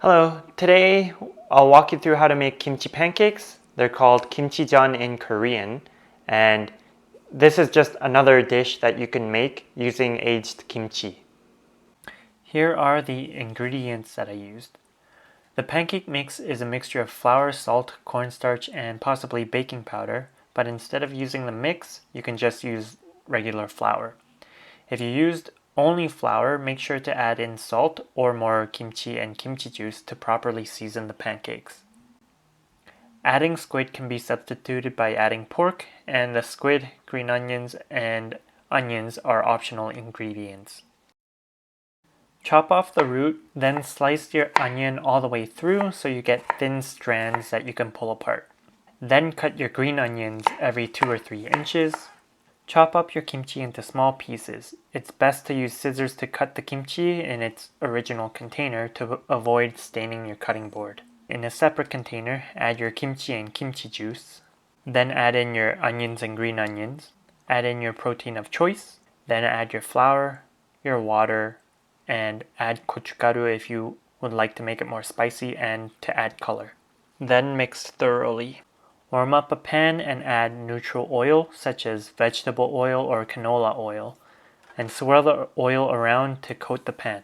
Hello, today I'll walk you through how to make kimchi pancakes. They're called kimchijeon in Korean, and this is just another dish that you can make using aged kimchi. Here are the ingredients that I used. The pancake mix is a mixture of flour, salt, cornstarch, and possibly baking powder, but instead of using the mix, you can just use regular flour. If you used only flour, make sure to add in salt or more kimchi and kimchi juice to properly season the pancakes. Adding squid can be substituted by adding pork, and the squid, green onions, and onions are optional ingredients. Chop off the root, then slice your onion all the way through so you get thin strands that you can pull apart. Then cut your green onions every 2 or 3 inches. Chop up your kimchi into small pieces. It's best to use scissors to cut the kimchi in its original container to avoid staining your cutting board. In a separate container, add your kimchi and kimchi juice. Then add in your onions and green onions. Add in your protein of choice. Then add your flour, your water, and add gochugaru if you would like to make it more spicy and to add color. Then mix thoroughly. Warm up a pan and add neutral oil such as vegetable oil or canola oil, and swirl the oil around to coat the pan.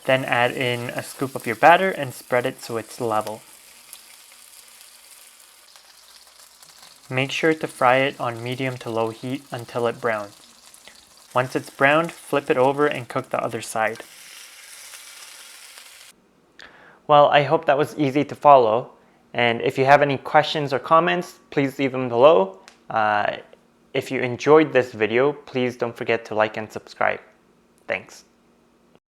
Then add in a scoop of your batter and spread it so it's level. Make sure to fry it on medium to low heat until it browns. Once it's browned, flip it over and cook the other side. Well, I hope that was easy to follow. And if you have any questions or comments, please leave them below. If you enjoyed this video, please don't forget to like and subscribe. Thanks.